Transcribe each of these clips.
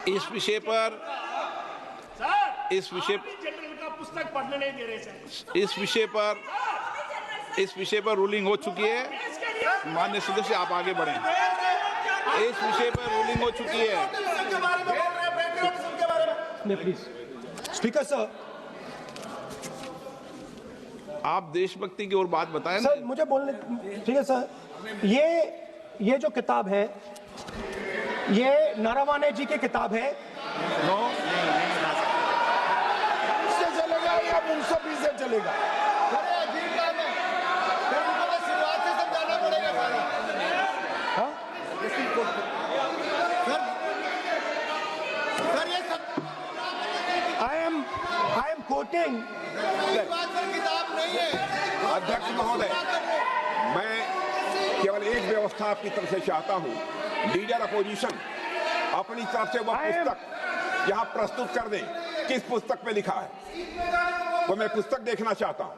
इस विषय पर जनरल का पुस्तक पढ़ने नहीं दे रहे सर। इस विषय पर रूलिंग हो चुकी है। माननीय सदस्य, आप आगे बढ़ें। इस विषय पर रूलिंग हो चुकी है। प्लीज स्पीकर सर, आप देशभक्ति की ओर बात बताएं। सर मुझे बोलने, ठीक है सर। ये जो किताब है, ये नारावाने जी की किताब है। नो, इससे चलेगा या मुंसफी से चलेगा? अरे अजीब बात है, फिर उनको तो शुरुआत से समझाना पड़ेगा सारा। हाँ? सर ये सब आई एम कोटिंग। किताब नहीं है। अध्यक्ष महोदय, मैं केवल एक व्यवस्था आपकी तरफ से चाहता हूं। लीडर अपोजिशन अपनी तरफ से वह पुस्तक यहाँ प्रस्तुत कर दें। किस पुस्तक पे लिखा है वो मैं पुस्तक देखना चाहता हूँ,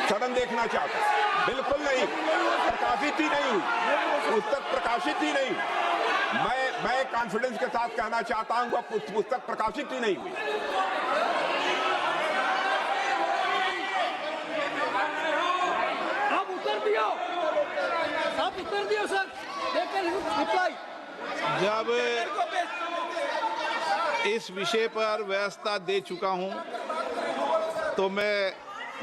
सदन देखना चाहता हूँ। बिल्कुल नहीं, प्रकाशित ही नहीं हुई पुस्तक, प्रकाशित ही नहीं। मैं कॉन्फिडेंस के साथ कहना चाहता हूँ वह पुस्तक प्रकाशित ही नहीं हुई। आप उत्तर दियो सर। रिप्लाई। जब इस विषय पर व्यवस्था दे चुका हूं तो मैं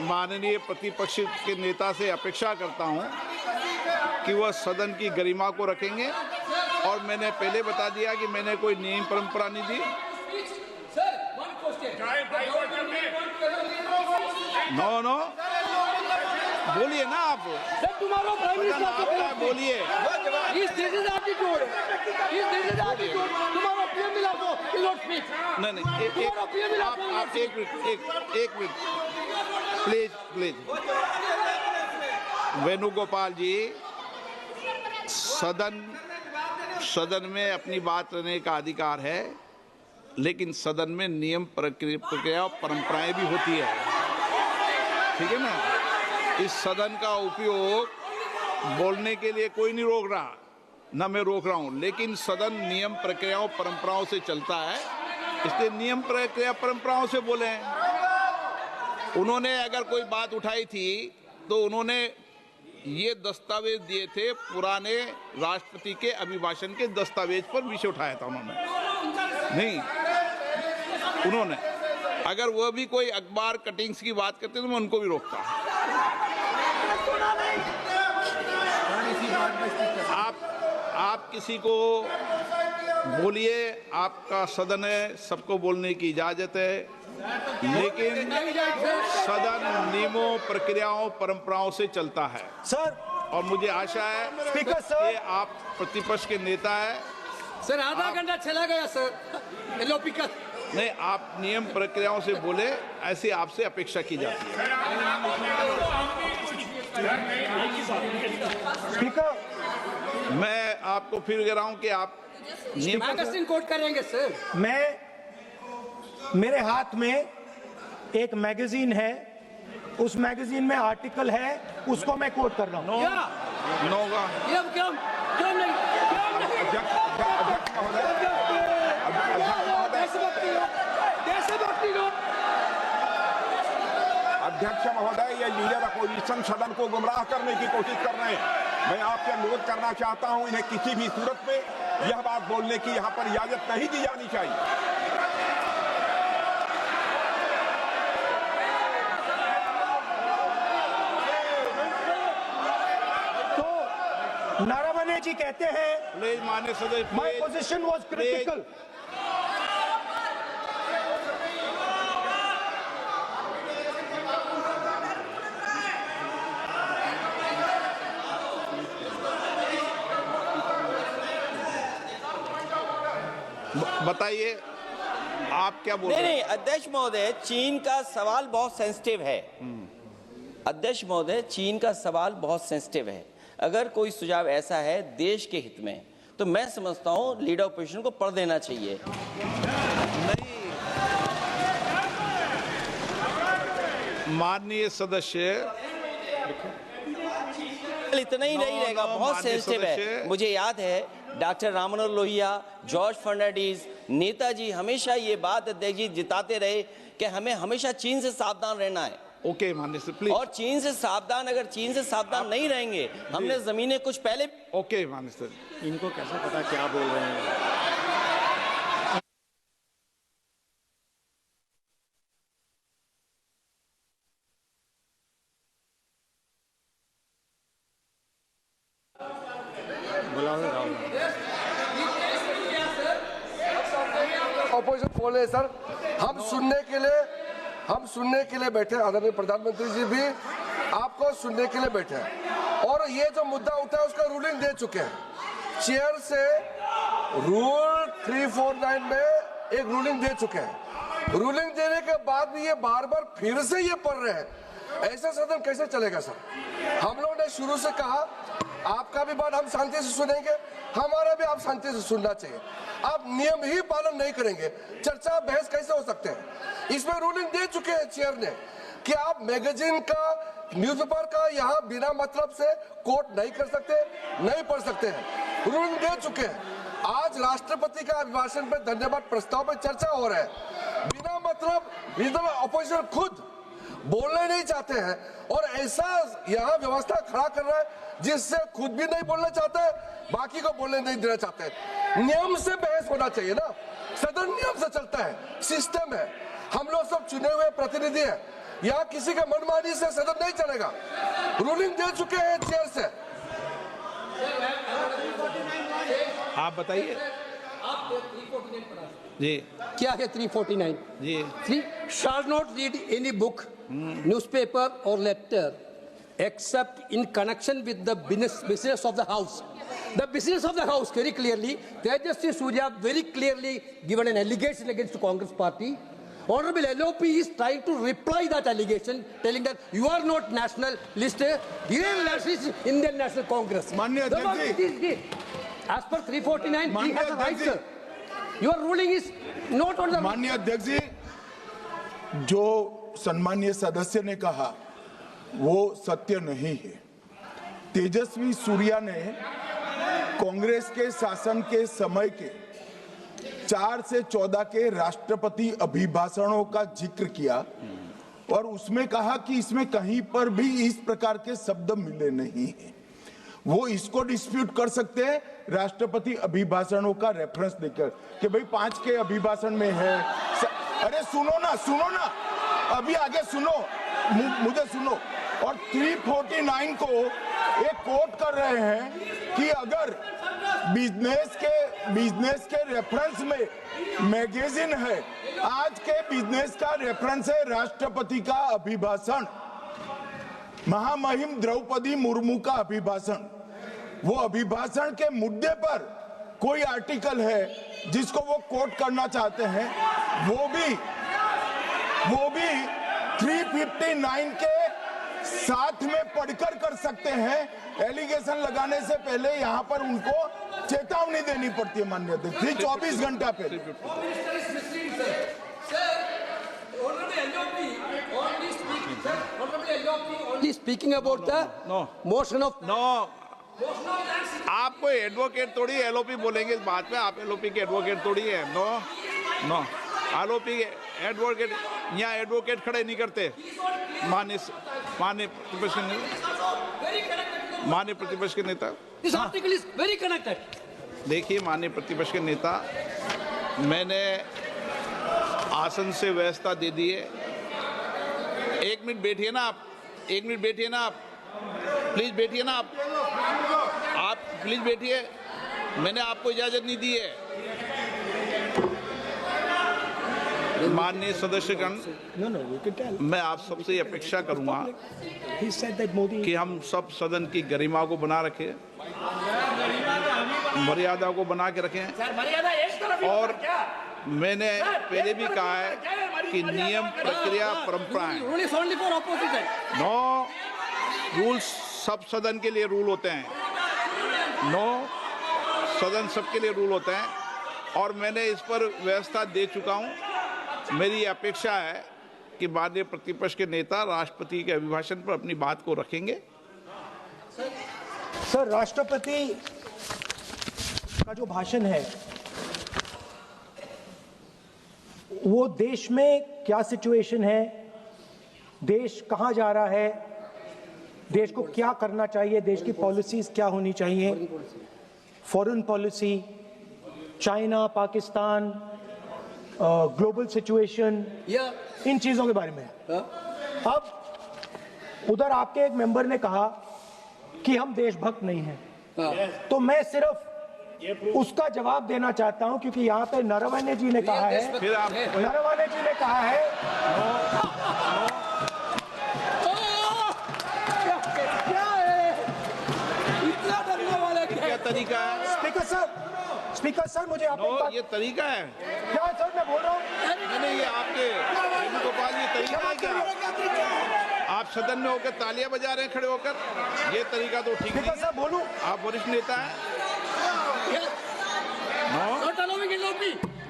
माननीय प्रतिपक्ष के नेता से अपेक्षा करता हूं कि वह सदन की गरिमा को रखेंगे। और मैंने पहले बता दिया कि मैंने कोई नियम परंपरा नहीं दी। नो, बोलिए ना आप। तुम्हारा प्राइम मिनिस्टर बोलिए। तुम्हारा पीएम मिला तो नहीं, एक मिनट प्लीज। वेणुगोपाल जी, सदन में अपनी बात करने का अधिकार है, लेकिन सदन में नियम प्रक्रिया और परंपराएं भी होती है, ठीक है ना। इस सदन का उपयोग बोलने के लिए कोई नहीं रोक रहा, ना मैं रोक रहा हूं, लेकिन सदन नियम प्रक्रियाओं परंपराओं से चलता है, इसलिए नियम प्रक्रिया परंपराओं से बोले। उन्होंने अगर कोई बात उठाई थी तो उन्होंने ये दस्तावेज दिए थे, पुराने राष्ट्रपति के अभिभाषण के दस्तावेज पर विषय उठाया था उन्होंने अगर वह भी कोई अखबार कटिंग्स की बात करते तो मैं उनको भी रोकता। आप किसी को बोलिए, आपका सदन है, सबको बोलने की इजाजत है, लेकिन सदन नियमों, प्रक्रियाओं, परंपराओं से चलता है सर। और मुझे आशा है स्पीकर सर, कि आप प्रतिपक्ष के नेता है। सर आधा घंटा चला गया सर। एलओपी का नहीं, आप नियम प्रक्रियाओं से बोले, ऐसी आपसे अपेक्षा की जाती है। स्पीकर, मैं आपको फिर कह रहा हूं कि आप मैगजीन कोट करेंगे सर। मेरे हाथ में एक मैगजीन है, उस मैगजीन में आर्टिकल है, उसको मैं कोट कर रहा हूँ। अध्यक्ष महोदय, ये लीडर अपोजिशन सदन को गुमराह करने की कोशिश कर रहे हैं। मैं आपसे अनुरोध करना चाहता हूं, इन्हें किसी भी सूरत में यह बात बोलने की यहां पर इजाजत नहीं दी जानी चाहिए। तो नारावाने जी कहते हैं, माननीय सदस्य, माय पोजीशन वाज क्रिटिकल। बताइए आप क्या बोल रहे हैं? नहीं, अध्यक्ष महोदय, चीन का सवाल बहुत सेंसिटिव है। अध्यक्ष महोदय, चीन का सवाल बहुत सेंसिटिव है। अगर कोई सुझाव ऐसा है देश के हित में, तो मैं समझता हूं लीडर ऑपोजिशन को पढ़ देना चाहिए। नहीं, माननीय सदस्य, इतना ही नहीं रहेगा, बहुत सेंसिटिव है। मुझे याद है डॉक्टर राम मनोहर लोहिया, जॉर्ज फर्नांडीज, नेताजी हमेशा ये बात अध्यक्ष जी जिताते रहे कि हमें हमेशा चीन से सावधान रहना है। ओके माननीय सर, प्लीज। और चीन से सावधान, अगर चीन से सावधान नहीं रहेंगे, हमने जमीनें कुछ पहले। ओके माननीय सर। इनको कैसे पता क्या बोल रहे हैं? ऑपोजिशन बोल रहे सर, हम सुनने के लिए बैठे, आदरणीय प्रधानमंत्री जी भी आपको सुनने के लिए बैठे हैं और ये जो मुद्दा उठा है उसका रूलिंग दे चुके हैं। चेयर से रूल 349 में एक रूलिंग दे चुके हैं। रूलिंग देने के बाद भी ये बार बार फिर से ये पढ़ रहे हैं, ऐसा सदन कैसे चलेगा सर? हम लोग ने शुरू से कहा आपका भी बात हम शांति से सुनेंगे, हमारा भी आप शांति से सुनना चाहिए। आप नियम ही पालन नहीं करेंगे, चर्चा बहस कैसे हो सकते हैं? इसमें रूलिंग दे चुके हैं चेयर ने कि आप मैगजीन का, न्यूज़पेपर का यहाँ बिना मतलब से कोट नहीं कर सकते, नहीं पढ़ सकते हैं। रूलिंग दे चुके हैं। आज राष्ट्रपति का अभिभाषण पे धन्यवाद प्रस्ताव पे चर्चा हो रहा है, बिना मतलब विरोधी अपोजिशन खुद बोलने नहीं चाहते हैं और ऐसा यहाँ व्यवस्था खड़ा कर रहा है जिससे खुद भी नहीं बोलना चाहते हैं, बाकी को बोलने नहीं देना चाहते। नियम से बहस होना चाहिए ना, सदन नियम से चलता है, सिस्टम है, हम लोग सब चुने हुए प्रतिनिधि हैं, यहाँ किसी के मनमानी से सदन नहीं चलेगा। रूलिंग दे चुके हैं चेयर से। आप बताइए जी, क्या है 349? जी। 3 shall not read any book, newspaper or letter except in connection with the business of the house. The business of the house, very clearly, Tejaswi Surya very clearly given an allegation against the Congress party. Honorable LOP is trying to reply that allegation, telling that you are not nationalist, real nationalist, Indian National Congress. माननीय अध्यक्ष जी, as per 349, he has a right, sir. Your ruling is not on the. माननीय अध्यक्ष जी, जो सम्मानीय सदस्य ने कहा वो सत्य नहीं है। तेजस्वी सूर्या ने कांग्रेस के शासन के समय के 4 से 14 के राष्ट्रपति अभिभाषणों का जिक्र किया और उसमें कहा कि इसमें कहीं पर भी इस प्रकार के शब्द मिले नहीं हैं। वो इसको डिस्प्यूट कर सकते हैं राष्ट्रपति अभिभाषणों का रेफरेंस देकर कि भाई 5 के अभिभाषण में है। अरे सुनो ना, अभी आगे सुनो, मुझे सुनो। और 349 को एक कोट कर रहे हैं कि अगर बिजनेस के रेफरेंस में मैगजीन है, आज के बिजनेस का रेफरेंस है राष्ट्रपति का अभिभाषण, महामहिम द्रौपदी मुर्मू का अभिभाषण। वो अभिभाषण के मुद्दे पर कोई आर्टिकल है जिसको वो कोट करना चाहते हैं, वो भी 359 के साथ में पढ़कर कर सकते हैं। एलिगेशन लगाने से पहले यहाँ पर उनको चेतावनी देनी पड़ती है माननीय अध्यक्ष, 24 घंटा पहले। Only speaking about the motion of. No, आपको एडवोकेट थोड़ी एलओपी बोलेंगे इस बात में, आप एलओपी के एडवोकेट थोड़ी है। नो, एलओपी एडवोकेट, यहाँ एडवोकेट खड़े नहीं करते। माननीय प्रतिपक्ष के नेता, This article is very connected. देखिए माननीय प्रतिपक्ष के नेता, मैंने आसन से व्यवस्था दे दी है। 1 मिनट बैठिए ना आप, प्लीज बैठिए ना आप प्लीज बैठिए, मैंने आपको इजाजत नहीं दी है। माननीय सदस्यगण, मैं आप सबसे अपेक्षा करूंगा कि हम सब सदन की गरिमा को बना रखें, मर्यादा को बना के रखें। और मैंने पहले भी कहा है कि नियम, प्रक्रिया, परंपराएं, नो रूल्स सब सदन के लिए रूल होते हैं, सदन सबके लिए रूल होते हैं और मैंने इस पर व्यवस्था दे चुका हूं। मेरी अपेक्षा है कि माननीय प्रतिपक्ष के नेता राष्ट्रपति के अभिभाषण पर अपनी बात को रखेंगे। सर, राष्ट्रपति का जो भाषण है वो देश में क्या सिचुएशन है, देश कहां जा रहा है, देश को क्या करना चाहिए, देश की पॉलिसीज क्या होनी चाहिए, foreign policy, China, Pakistan, global situation, इन चीजों के बारे में। अब उधर आपके एक मेंबर ने कहा कि हम देशभक्त नहीं हैं, तो मैं सिर्फ उसका जवाब देना चाहता हूं, क्योंकि यहाँ पे नरवणे जी ने कहा है, नरवणे जी ने कहा है क्या तरीका है? स्पीकर सर मुझे आप ये तरीका है क्या सर मैं बोल रहा हूँ, नहीं, ये आपके वेणुगोपाल, ये तरीका है क्या? आप सदन में होकर तालियां बजा रहे हैं खड़े होकर, ये तरीका तो ठीक नहीं है। बोलूं, आप वरिष्ठ नेता हैं।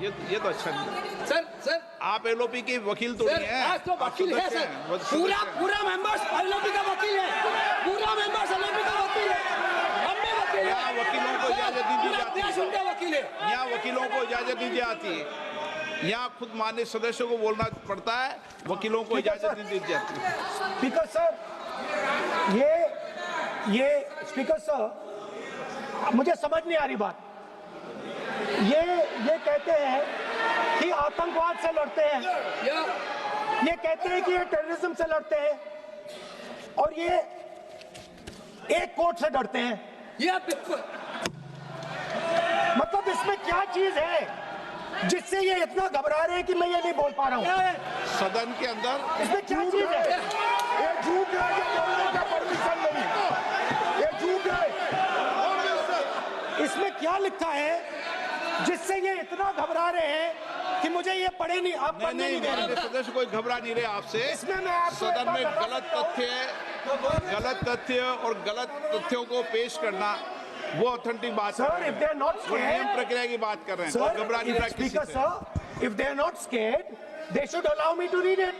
ये तो अच्छा नहीं है। सर आप एलओपी के वकील तो नहीं है, आज तो वकील है सर, पूरा मेंबर्स एलओपी का वकील है, पूरा मेंबर्स एलओपी का वकील है, हम भी वकील यहाँ वकीलों को इजाजत नहीं दी जाती देश उनका वकील है, यहाँ वकीलों को इजाजत नहीं दी जाती है, यहाँ खुद माननीय सदस्यों को बोलना पड़ता है, वकीलों को इजाजत नहीं दी जाती। स्पीकर सर ये स्पीकर सर मुझे समझ नहीं आ रही बात, ये कहते हैं कि आतंकवाद से लड़ते हैं, ये कहते हैं कि ये टेररिज्म से लड़ते हैं, और ये एक कोर्ट से डरते हैं। मतलब इसमें क्या चीज है जिससे ये इतना घबरा रहे हैं कि मैं ये नहीं बोल पा रहा हूँ? सदन के अंदर इसमें क्या चीज है? ये झूठ है, ये बोलने का परमिशन नहीं, ये झूठ है। इसमें क्या लिखा है जिससे ये इतना घबरा रहे हैं कि मुझे ये पढ़े नहीं, आप पढ़ने नहीं दे रहे। सदस्य कोई घबरा नहीं रहे आपसे। इसमें मैं आपको सदन में गलत तथ्य और गलत तथ्यों को पेश करना वो ऑथेंटिक बात sir, if they are not वो नियम scared, प्रक्रिया की बात कर रहे हैं, sir, कोई घबरा नहीं रहा किसी Speaker से। sir, if they are not scared, they should allow me to read it.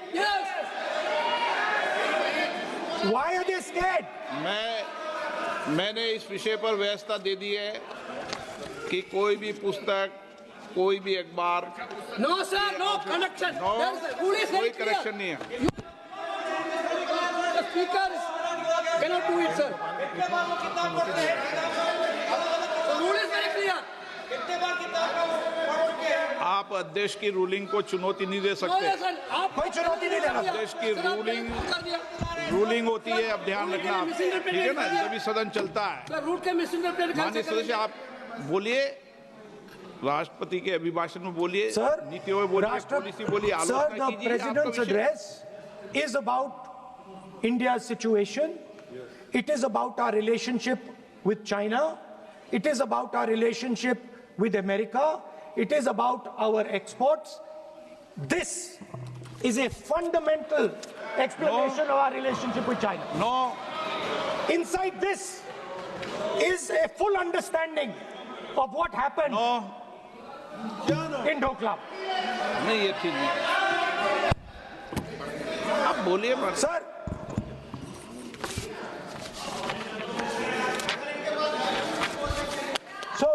Why are they scared? मैंने इस विषय पर व्यवस्था दे दी है कि कोई भी पुस्तक, कोई भी अखबार, नो सर, नो कनेक्शन, कोई करेक्शन नहीं है। Speaker cannot do it, sir. Rule is very clear. आप अध्यक्ष की रूलिंग को चुनौती नहीं दे सकते। कोई चुनौती नहीं देना। अध्यक्ष की रूलिंग होती है, अब ध्यान रखना, ठीक है ना, जब भी सदन चलता है। माननीय सदस्य आप बोलिए, राष्ट्रपति के अभिभाषण में बोलिए, सर, नीतियों में बोलिए, पॉलिसी बोलिए, आलोचना कीजिए। President's address is about India's situation. It is about our relationship with China. It is about our relationship with America. It is about our exports. This is a fundamental explanation of our relationship with China. No. Inside this is a full understanding of what happened in Doklam. नहीं, ये ठीक नहीं। आप बोलिए मत। Sir, so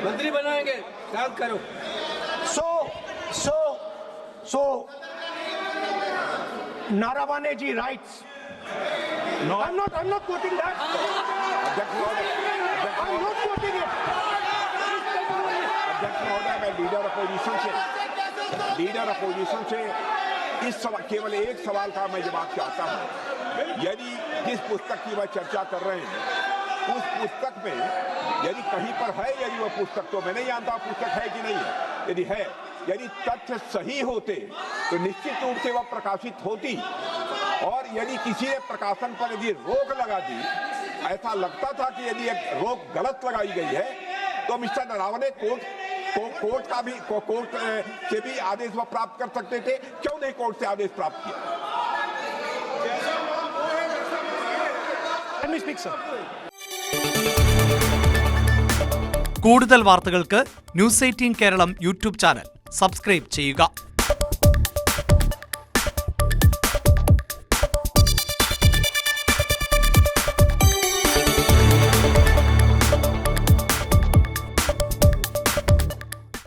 मंत्री बनाएंगे, याद करो। So Naravane ji writes. No. I'm not quoting that. I'm not quoting it. अध्यक्ष महोदय, मैं लीडर अपोजिशन से इस सवाल, केवल एक सवाल का मैं जवाब चाहता हूं। यदि जिस पुस्तक की वह चर्चा कर रहे हैं उस पुस्तक में यदि कहीं पर है, यदि वह पुस्तक, तो मैं नहीं जानता पुस्तक है कि नहीं है, यदि है, यदि तथ्य सही होते तो निश्चित रूप से वह प्रकाशित होती, और यदि किसी ने प्रकाशन पर यदि रोक लगा दी, ऐसा लगता था कि यदि एक रोक गलत लगाई गई है, तो मिस्टर नरावने कोर्ट से भी आदेश वह प्राप्त कर सकते थे। क्यों नहीं कोर्ट से आदेश प्राप्त किया? Let me speak, sir. കൂടുതൽ വാർത്തകൾക്ക് news 18 Keralam YouTube channel subscribe ചെയ്യുക.